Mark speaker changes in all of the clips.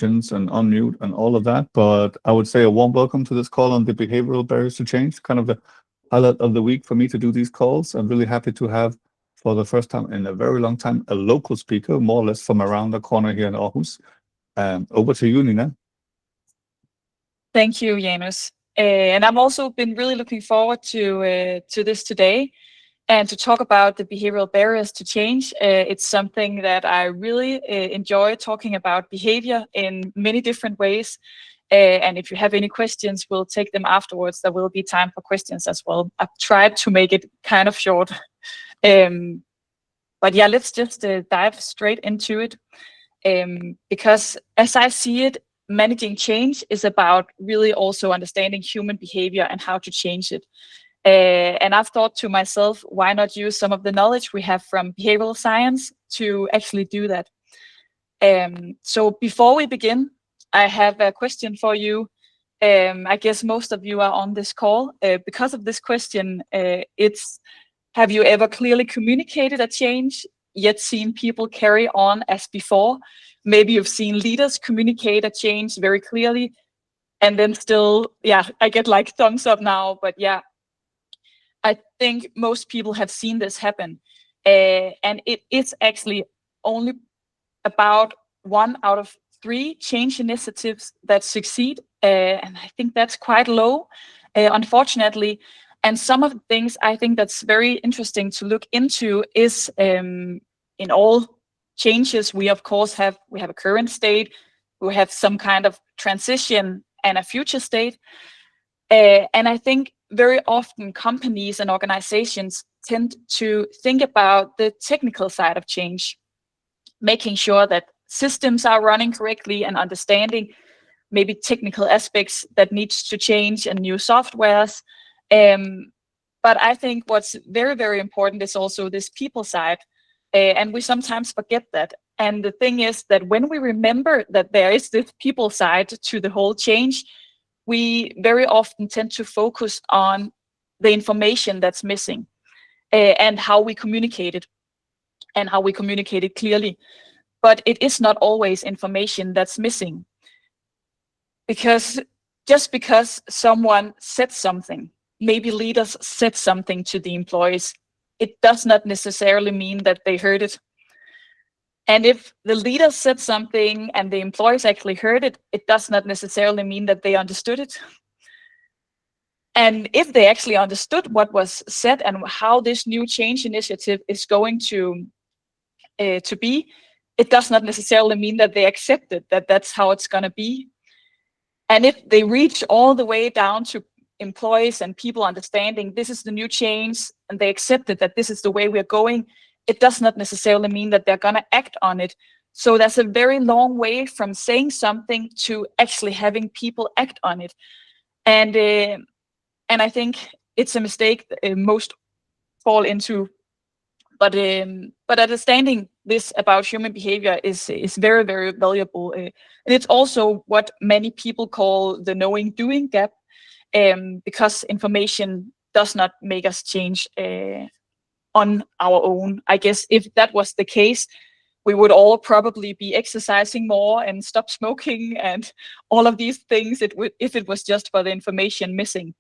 Speaker 1: and unmute and all of that. But I would say a warm welcome to this call on the behavioral barriers to change, kind of the highlight of the week for me to do these calls. I'm really happy to have, for the first time in a very long time, a local speaker, more or less from around the corner here in Aarhus. Over to you, Nina.
Speaker 2: Thank you, Janus. And I've also been really looking forward to this today and to talk about the behavioral barriers to change. It's something that I really enjoy talking about behavior in many different ways. And if you have any questions, we'll take them afterwards. There will be time for questions as well. I've tried to make it kind of short. But yeah, let's just dive straight into it. Because as I see it, managing change is about really also understanding human behavior and how to change it. And I've thought to myself, why not use some of the knowledge we have from behavioral science to actually do that? So before we begin, I have a question for you. I guess most of you are on this call. Because of this question, it's, have you ever clearly communicated a change, yet seen people carry on as before? Maybe you've seen leaders communicate a change very clearly, and then still, yeah, I get like thumbs up now, but yeah, I think most people have seen this happen. And it is actually only about 1 out of 3 change initiatives that succeed. And I think that's quite low, unfortunately. And some of the things I think that's very interesting to look into is in all changes, we of course have a current state, we have some kind of transition and a future state. And I think very often companies and organizations tend to think about the technical side of change, making sure that systems are running correctly and understanding maybe technical aspects that needs to change and new softwares. But I think what's very, very important is also this people side. And we sometimes forget that. And the thing is that when we remember that there is this people side to the whole change, we very often tend to focus on the information that's missing and how we communicate it and how we communicate it clearly. But it is not always information that's missing. Because just because someone said something, maybe leaders said something to the employees, it does not necessarily mean that they heard it. And if the leader said something and the employees actually heard it, it does not necessarily mean that they understood it. And if they actually understood what was said and how this new change initiative is going to be, it does not necessarily mean that they accepted that that's how it's going to be. And if they reach all the way down to employees and people understanding this is the new change and they accepted that this is the way we're going, it does not necessarily mean that they're going to act on it. So there's a very long way from saying something to actually having people act on it. And I think it's a mistake most fall into. But understanding this about human behavior is very, very valuable. And it's also what many people call the knowing-doing gap, because information does not make us change on our own. I guess if that was the case, we would all probably be exercising more and stop smoking and all of these things if it was just for the information missing.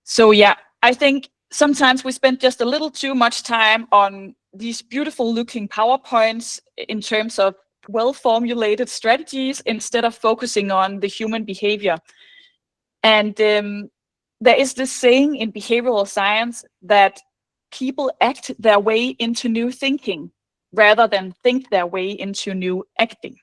Speaker 2: So yeah, I think sometimes we spend just a little too much time on these beautiful looking PowerPoints in terms of well-formulated strategies instead of focusing on the human behavior. And there is this saying in behavioral science that people act their way into new thinking rather than think their way into new acting.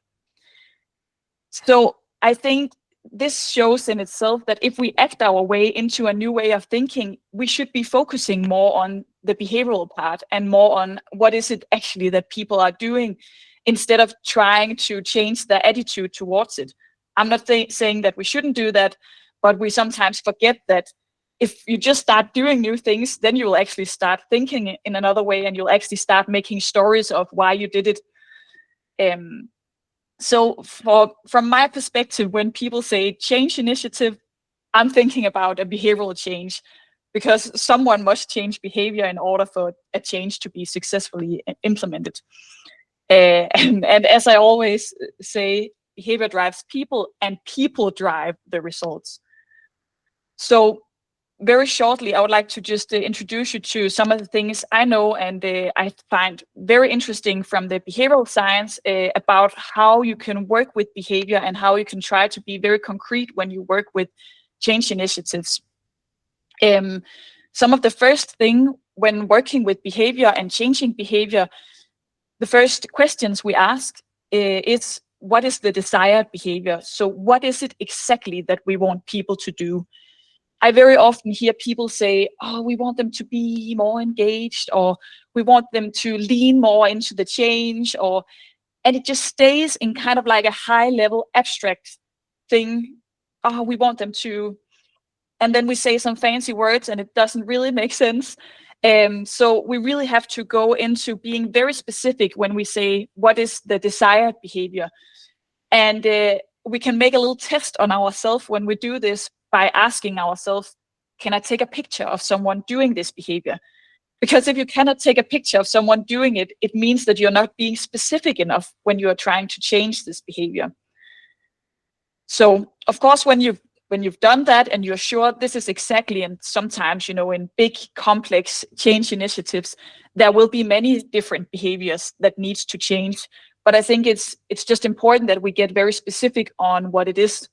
Speaker 2: So I think this shows in itself that if we act our way into a new way of thinking, we should be focusing more on the behavioral part and more on what is it actually that people are doing instead of trying to change their attitude towards it. I'm not saying that we shouldn't do that, but we sometimes forget that if you just start doing new things, then you will actually start thinking in another way and you'll actually start making stories of why you did it. So from my perspective, when people say change initiative, I'm thinking about a behavioral change, because someone must change behavior in order for a change to be successfully implemented. And as I always say, behavior drives people and people drive the results. So very shortly, I would like to just introduce you to some of the things I know and I find very interesting from the behavioral science about how you can work with behavior and how you can try to be very concrete when you work with change initiatives. Some of the first thing when working with behavior and changing behavior, the first questions we ask is, what is the desired behavior? So what is it exactly that we want people to do? I very often hear people say, oh, we want them to be more engaged, or we want them to lean more into the change, and it just stays in kind of like a high level abstract thing. Oh, we want them to, and then we say some fancy words and it doesn't really make sense. So we really have to go into being very specific when we say, what is the desired behavior? And we can make a little test on ourselves when we do this by asking ourselves, can I take a picture of someone doing this behavior? Because if you cannot take a picture of someone doing it, it means that you're not being specific enough when you are trying to change this behavior. So of course, when you've done that and you're sure this is exactly, and sometimes, in big complex change initiatives, there will be many different behaviors that needs to change. But I think it's just important that we get very specific on what it is.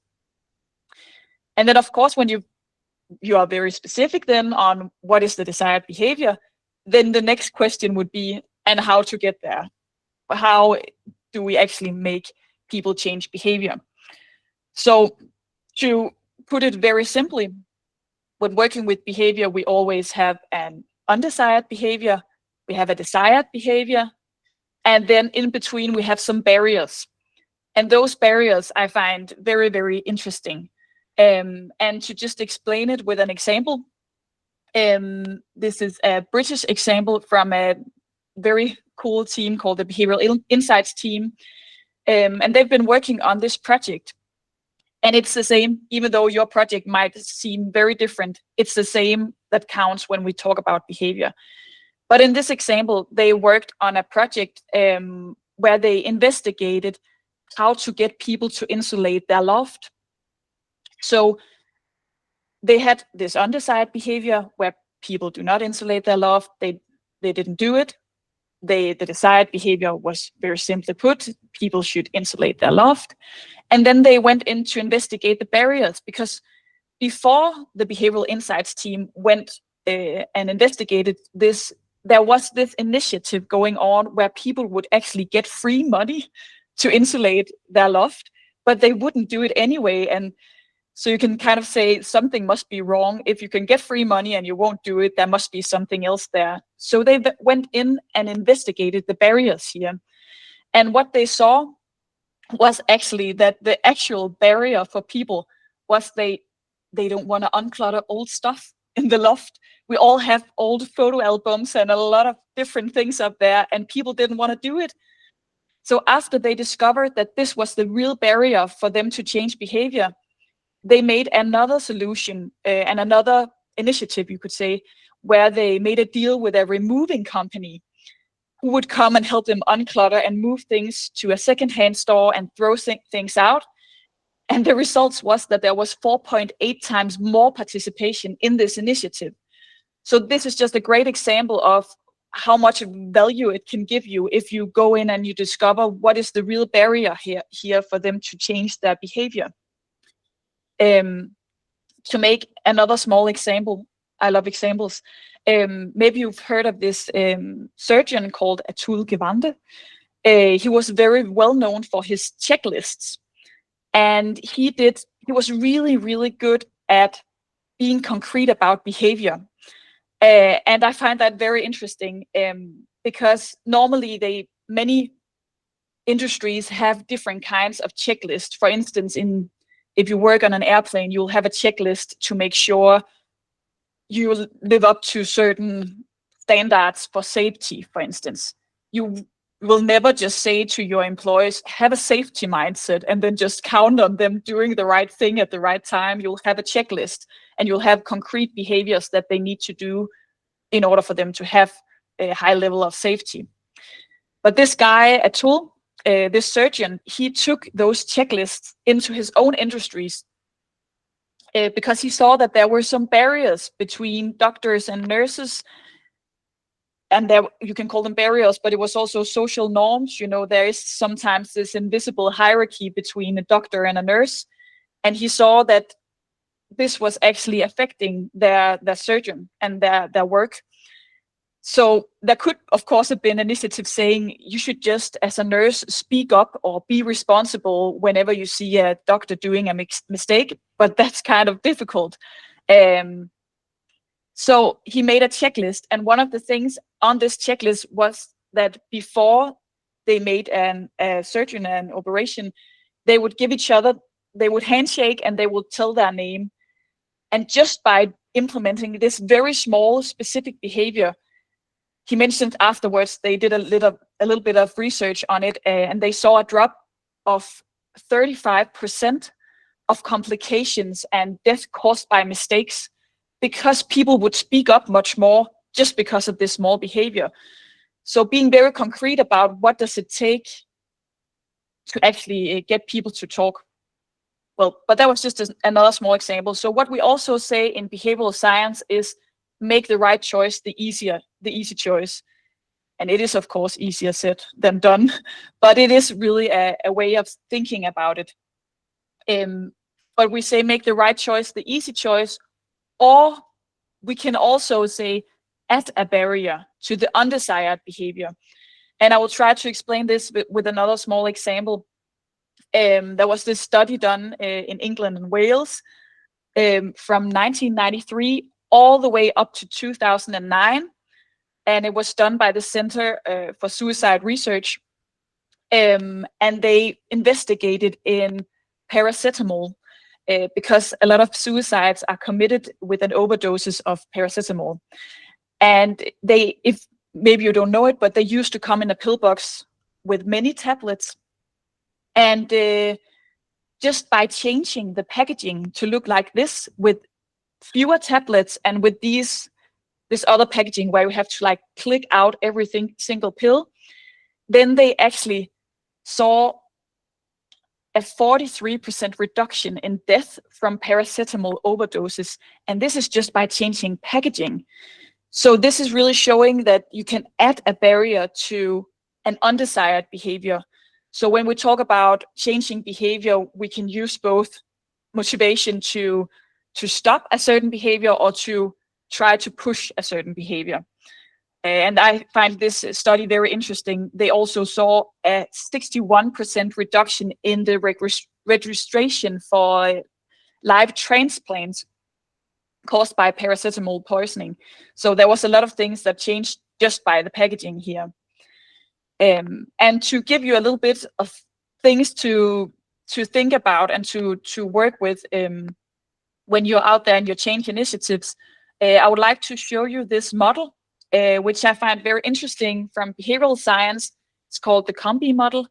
Speaker 2: And then of course, when you are very specific then on what is the desired behavior, then the next question would be, and how to get there? How do we actually make people change behavior? So to put it very simply, when working with behavior, we always have an undesired behavior, we have a desired behavior, and then in between we have some barriers. And those barriers I find very, very interesting. And to just explain it with an example, this is a British example from a very cool team called the Behavioral Insights team. And they've been working on this project. And it's the same, even though your project might seem very different, it's the same that counts when we talk about behavior. But in this example, they worked on a project where they investigated how to get people to insulate their loft. So they had this undesired behavior where people do not insulate their loft. They didn't do it. The desired behavior was very simply put, people should insulate their loft. And then they went in to investigate the barriers, because before the Behavioral Insights team went and investigated this, there was this initiative going on where people would actually get free money to insulate their loft, but they wouldn't do it anyway. And so you can kind of say something must be wrong. If you can get free money and you won't do it, there must be something else there. So they went in and investigated the barriers here. And what they saw was actually that the actual barrier for people was they don't want to unclutter old stuff in the loft. We all have old photo albums and a lot of different things up there, and people didn't want to do it. So after they discovered that this was the real barrier for them to change behavior, they made another solution and another initiative, you could say, where they made a deal with a removing company who would come and help them unclutter and move things to a secondhand store and throw things out. And the results was that there was 4.8 times more participation in this initiative. So this is just a great example of how much value it can give you if you go in and you discover what is the real barrier here for them to change their behavior. To make another small example, I love examples. Maybe you've heard of this surgeon called Atul Gawande. He was very well known for his checklists, and he was really, really good at being concrete about behavior. And I find that very interesting because normally many industries have different kinds of checklists. For instance, if you work on an airplane, you'll have a checklist to make sure you live up to certain standards for safety, for instance. You will never just say to your employees, have a safety mindset, and then just count on them doing the right thing at the right time. You'll have a checklist, and you'll have concrete behaviors that they need to do in order for them to have a high level of safety. But this guy, Atul, this surgeon, he took those checklists into his own industries because he saw that there were some barriers between doctors and nurses. And there, you can call them barriers, but it was also social norms. You know, there is sometimes this invisible hierarchy between a doctor and a nurse. And he saw that this was actually affecting their surgeon and their work. So there could, of course, have been initiatives saying you should just, as a nurse, speak up or be responsible whenever you see a doctor doing a mistake, but that's kind of difficult. So he made a checklist, and one of the things on this checklist was that before they made a surgery, an operation, they would give each other, they would handshake and they would tell their name. And just by implementing this very small specific behavior, he mentioned afterwards they did a little bit of research on it, and they saw a drop of 35% of complications and death caused by mistakes, because people would speak up much more just because of this small behavior. So being very concrete about what does it take to actually get people to talk. Well, but that was just another small example. So what we also say in behavioral science is make the right choice the easy choice. And it is, of course, easier said than done, but it is really a way of thinking about it. But we say make the right choice the easy choice, or we can also say add a barrier to the undesired behavior. And I will try to explain this with another small example. There was this study done in England and Wales from 1993 all the way up to 2009. And it was done by the Center for Suicide Research. And they investigated in paracetamol because a lot of suicides are committed with an overdoses of paracetamol. And they, if maybe you don't know it, but they used to come in a pill box with many tablets. And just by changing the packaging to look like this with fewer tablets and with this other packaging where you have to like click out everything single pill, then they actually saw a 43% reduction in death from paracetamol overdoses. And this is just by changing packaging. So this is really showing that you can add a barrier to an undesired behavior. So when we talk about changing behavior, we can use both motivation to stop a certain behavior or to try to push a certain behavior. And I find this study very interesting. They also saw a 61% reduction in the registration for live transplants caused by paracetamol poisoning. So there was a lot of things that changed just by the packaging here. And to give you a little bit of things to think about and to work with when you're out there and you change initiatives, I would like to show you this model, which I find very interesting from behavioral science. It's called the COMBI model.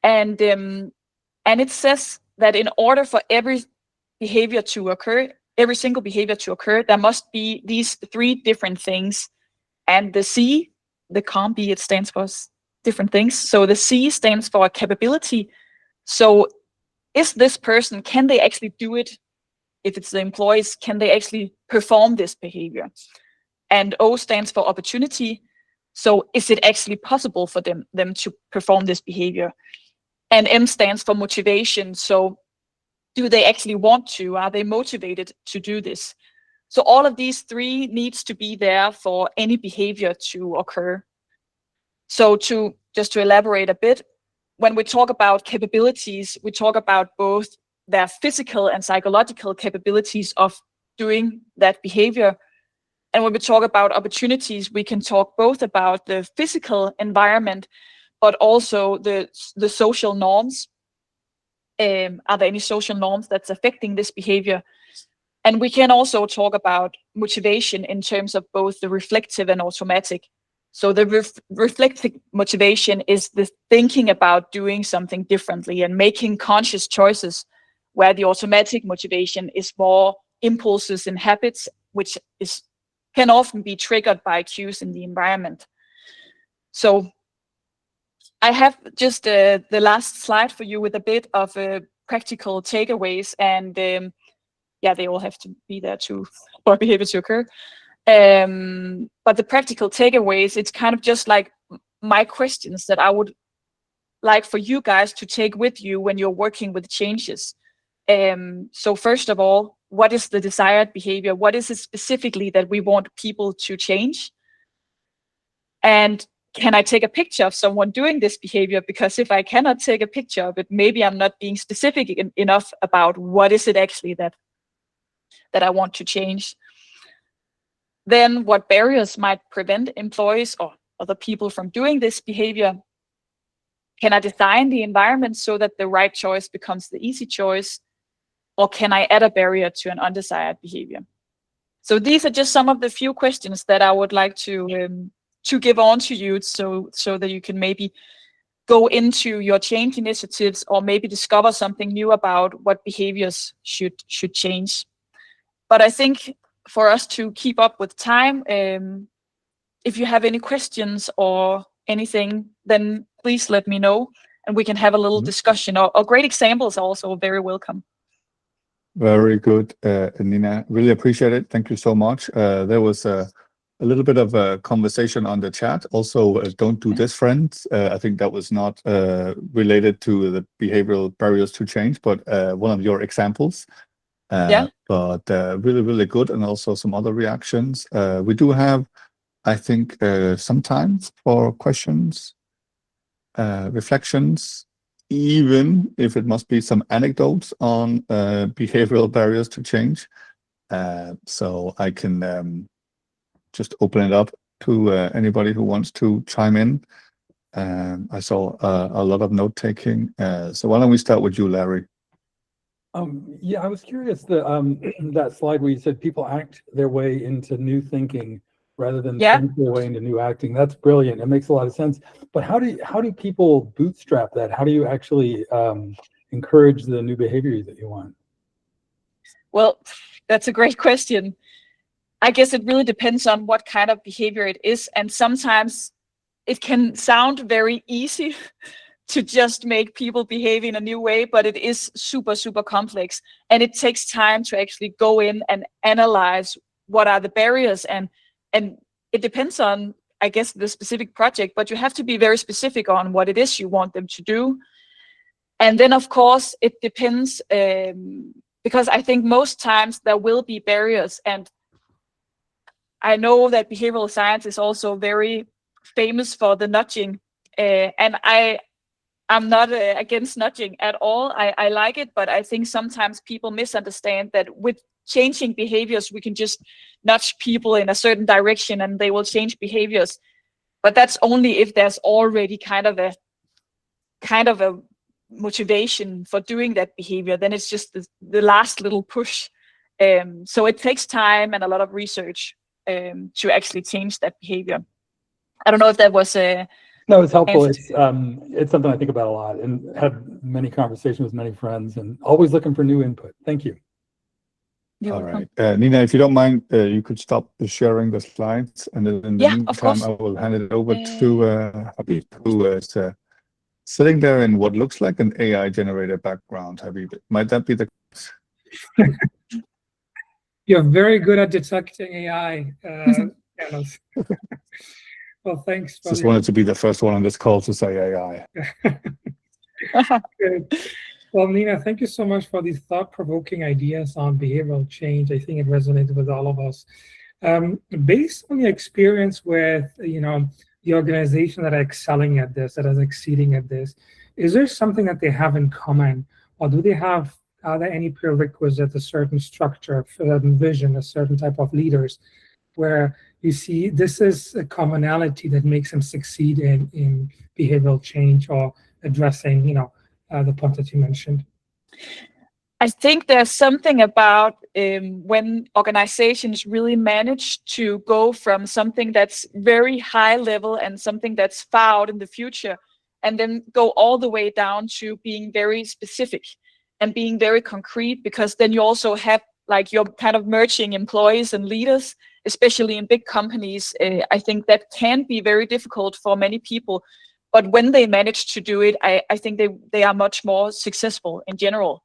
Speaker 2: And it says that in order for every behavior to occur, every single behavior to occur, there must be these three different things. And the C, the COMBI, it stands for different things. So the C stands for capability. So is this person, can they actually do it? If it's the employees, can they actually perform this behavior? And O stands for opportunity. So is it actually possible for them to perform this behavior? And M stands for motivation. So do they actually want to? Are they motivated to do this? So all of these three needs to be there for any behavior to occur. So just to elaborate a bit, when we talk about capabilities, we talk about both their physical and psychological capabilities of doing that behavior. And when we talk about opportunities, we can talk both about the physical environment, but also the social norms. Are there any social norms that's affecting this behavior? And we can also talk about motivation in terms of both the reflective and automatic. So the reflective motivation is the thinking about doing something differently and making conscious choices, where the automatic motivation is more impulses and habits, which can often be triggered by cues in the environment. So I have just the last slide for you with a bit of practical takeaways, and yeah, they all have to be there for behavior to occur. But the practical takeaways, it's kind of just like my questions that I would like for you guys to take with you when you're working with changes. So first of all, what is the desired behavior? What is it specifically that we want people to change? And can I take a picture of someone doing this behavior? Because if I cannot take a picture of it, maybe I'm not being specific enough about what is it actually that I want to change. Then what barriers might prevent employees or other people from doing this behavior? Can I design the environment so that the right choice becomes the easy choice? Or can I add a barrier to an undesired behavior? So these are just some of the few questions that I would like to give on to you, so that you can maybe go into your change initiatives or maybe discover something new about what behaviors should change. But I think for us to keep up with time, if you have any questions or anything, then please let me know and we can have a little discussion, or great examples are also very welcome.
Speaker 1: Very good, Nina. Really appreciate it. Thank you so much. There was a little bit of a conversation on the chat. Also, don't do this, friends. I think that was not related to the behavioral barriers to change, but one of your examples.
Speaker 2: Yeah.
Speaker 1: But really, really good. And also some other reactions. We do have, I think, some time for questions, reflections, even if it must be some anecdotes on behavioral barriers to change. So I can just open it up to anybody who wants to chime in. I saw a lot of note taking. So why don't we start with you, Larry?
Speaker 3: Yeah, I was curious that slide where you said people act their way into new thinking rather than think their way into new acting. That's brilliant. It makes a lot of sense. But how do people bootstrap that? How do you actually encourage the new behaviors that you want?
Speaker 2: Well, that's a great question. I guess it really depends on what kind of behavior it is. And sometimes it can sound very easy to just make people behave in a new way, but it is super, super complex. And it takes time to actually go in and analyze what are the barriers. And it depends on, I guess, the specific project, but you have to be very specific on what it is you want them to do. And then, of course, it depends, because I think most times there will be barriers. And I know that behavioral science is also very famous for the nudging. And I'm not against nudging at all. I like it, but I think sometimes people misunderstand that with changing behaviors, we can just nudge people in a certain direction and they will change behaviors. But that's only if there's already kind of a motivation for doing that behavior. Then it's just the last little push. So it takes time and a lot of research to actually change that behavior. I don't know if that was a
Speaker 3: No, it's helpful. It's something I think about a lot and have many conversations with many friends and always looking for new input. Thank you.
Speaker 1: All right. Nina, if you don't mind, you could stop sharing the slides, and then in the meantime, I will hand it over to Habib, who is sitting there in what looks like an AI-generated background. Habib, might that be the case?
Speaker 4: You're very good at detecting AI. Well, thanks.
Speaker 1: Just wanted to be the first one on this call to say AI.
Speaker 4: Good. Well, Nina, thank you so much for these thought-provoking ideas on behavioral change. I think it resonated with all of us. Based on your experience with, the organization that are excelling at this, that are exceeding at this, is there something that they have in common, or are there any prerequisites, a certain structure, a certain vision, a certain type of leaders, where you see this is a commonality that makes them succeed in behavioral change or addressing, the point that you mentioned?
Speaker 2: I think there's something about when organizations really manage to go from something that's very high level and something that's far out in the future, and then go all the way down to being very specific and being very concrete, because then you also have like you're kind of merging employees and leaders, especially in big companies. I think that can be very difficult for many people, but when they manage to do it, I think they are much more successful in general.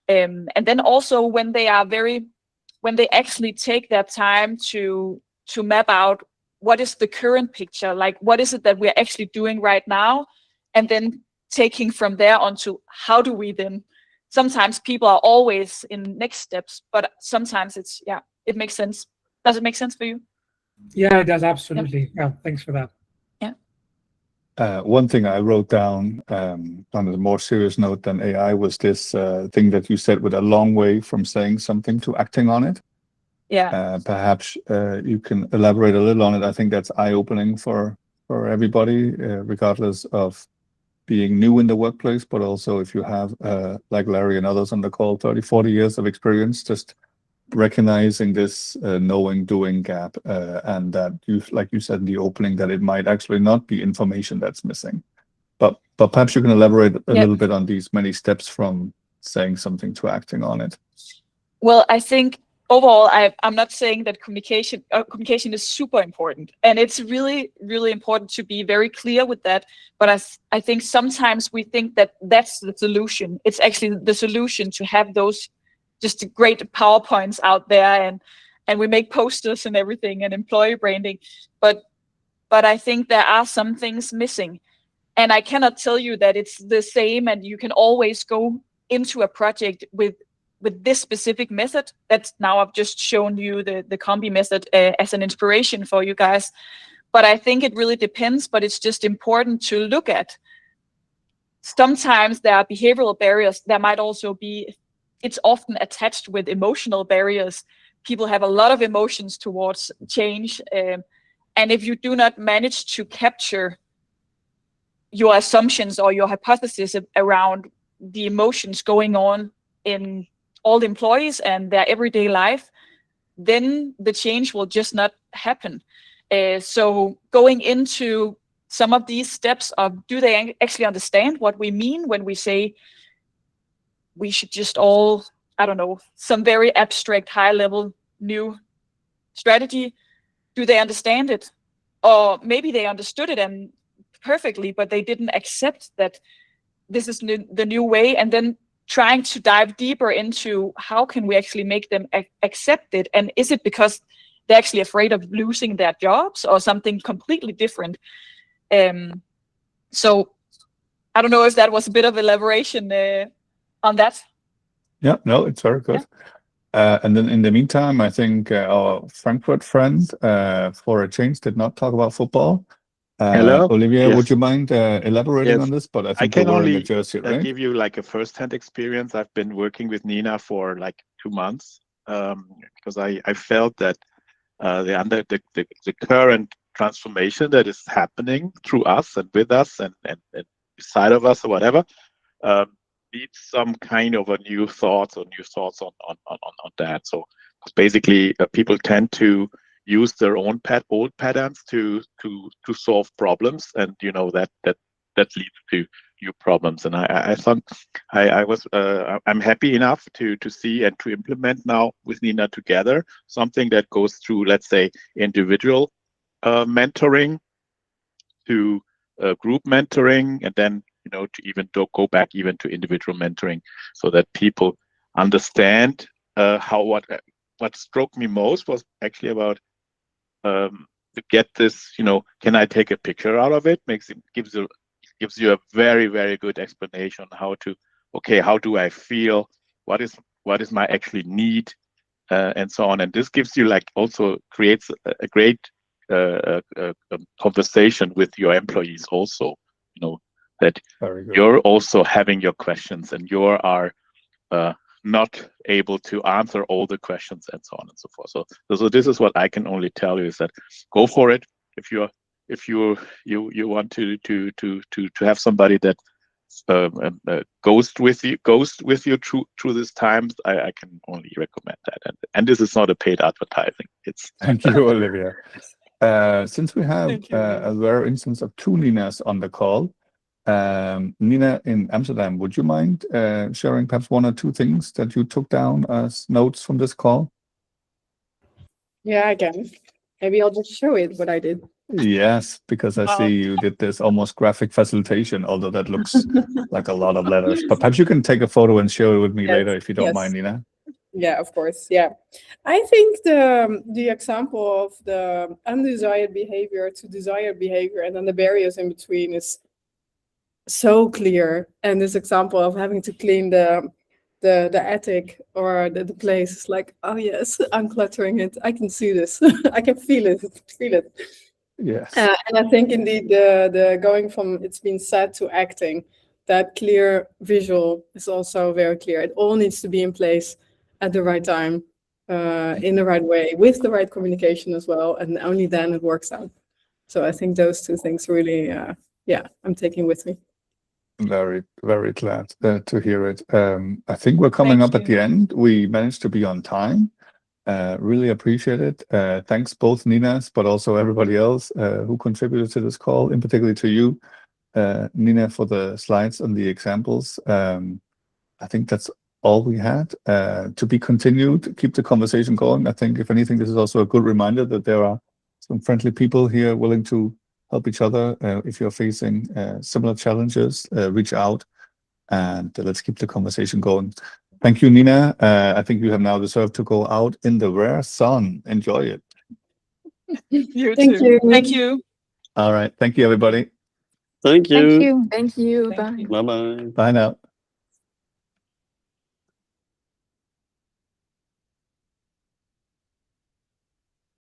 Speaker 2: And then also when they actually take their time to map out what is the current picture, like what is it that we're actually doing right now, and then taking from there onto how do we then. Sometimes people are always in next steps, but sometimes it makes sense. Does it make sense for you?
Speaker 4: Yeah, it does, absolutely. Yeah, thanks for that.
Speaker 1: One thing I wrote down on a more serious note than AI was this thing that you said, with a long way from saying something to acting on it.
Speaker 2: Yeah.
Speaker 1: Perhaps you can elaborate a little on it. I think that's eye-opening for everybody, regardless of being new in the workplace, but also if you have, like Larry and others on the call, 30, 40 years of experience, just recognizing this knowing doing gap, and that like you said in the opening, that it might actually not be information that's missing, but perhaps you can elaborate a little bit on these many steps from saying something to acting on it.
Speaker 2: Well, I think overall, I'm not saying that communication is super important, and it's really, really important to be very clear with that. But I think sometimes we think that that's the solution. It's actually the solution to have those just great PowerPoints out there, and we make posters and everything, and employee branding. But I think there are some things missing, and I cannot tell you that it's the same, and you can always go into a project with this specific method. That's now I've just shown you the Combi method as an inspiration for you guys. But I think it really depends, but it's just important to look at. Sometimes there are behavioral barriers. There might also be, it's often attached with emotional barriers. People have a lot of emotions towards change. And if you do not manage to capture your assumptions or your hypothesis around the emotions going on in all the employees and their everyday life, then the change will just not happen. So going into some of these steps of, do they actually understand what we mean when we say we should just all, I don't know, some very abstract, high level new strategy? Do they understand it? Or maybe they understood it and perfectly, but they didn't accept that this is the new way, and then trying to dive deeper into how can we actually make them accept it, and is it because they're actually afraid of losing their jobs or something completely different? So I don't know if that was a bit of elaboration on that.
Speaker 1: Yeah, no, it's very good. Yeah. And then in the meantime, I think our Frankfurt friend, for a change, did not talk about football.
Speaker 5: Hello,
Speaker 1: Olivier,
Speaker 5: yes.
Speaker 1: Would you mind elaborating on this? But I think
Speaker 5: can
Speaker 1: you're wearing
Speaker 5: only
Speaker 1: a jersey, right?
Speaker 5: give you like a first-hand experience. I've been working with Nina for like 2 months, because I felt that the current transformation that is happening through us and with us and beside of us or whatever, needs some kind of a new thoughts on that. So basically, people tend to use their own old patterns to solve problems, and that leads to new problems. And I thought I'm happy enough to see and to implement now with Nina together something that goes through, let's say, individual mentoring to group mentoring, and then to even go back even to individual mentoring, so that people understand what struck me most was actually about to get this, can I take a picture out of it? Gives you a very, very good explanation how do I feel? What is my actually need? And so on. And this gives you also creates a great conversation with your employees also, that you're also having your questions and you are not able to answer all the questions and so on and so forth. So this is what I can only tell you, is that go for it. If you want to have somebody that goes with you through this time, I can only recommend that. And this is not a paid advertising.
Speaker 1: Thank you, Olivia. Since we have a rare instance of 2 Ninas on the call, Nina in Amsterdam, would you mind sharing perhaps 1 or 2 things that you took down as notes from this call?
Speaker 6: Yeah, I can. Maybe I'll just show it what I did.
Speaker 1: Yes, because I
Speaker 2: Wow.
Speaker 1: see you did this almost graphic facilitation, although that looks like a lot of letters. But perhaps you can take a photo and share it with me
Speaker 6: Yes,
Speaker 1: later if you don't
Speaker 6: yes.
Speaker 1: mind, Nina.
Speaker 6: Yeah, of course. Yeah, I think the example of the undesired behavior to desired behavior and then the barriers in between is so clear. And this example of having to clean the attic or the place is like, oh yes, I'm cluttering it. I can see this. I can feel it. Feel it.
Speaker 1: Yes.
Speaker 6: And I think indeed the going from it's been said to acting, that clear visual is also very clear. It all needs to be in place at the right time, in the right way, with the right communication as well, and only then it works out. So I think those two things really, yeah, I'm taking with me.
Speaker 1: Very, very glad to hear it. I think we're coming
Speaker 2: Thank
Speaker 1: up at the end. We managed to be on time. Really appreciate it. Thanks both Nina's, but also everybody else who contributed to this call, in particular to you, Nina, for the slides and the examples. I think that's all we had. To be continued, keep the conversation going. I think if anything, this is also a good reminder that there are some friendly people here willing to help each other. If you're facing similar challenges, reach out and let's keep the conversation going. Thank you, Nina. I think you have now deserved to go out in the rare sun. Enjoy it.
Speaker 2: You
Speaker 6: Thank
Speaker 2: too.
Speaker 6: you.
Speaker 2: Thank you.
Speaker 1: All right. Thank you, everybody.
Speaker 7: Thank you.
Speaker 8: Thank you.
Speaker 2: Thank
Speaker 8: Bye.
Speaker 2: you.
Speaker 7: Bye-bye.
Speaker 1: Bye now.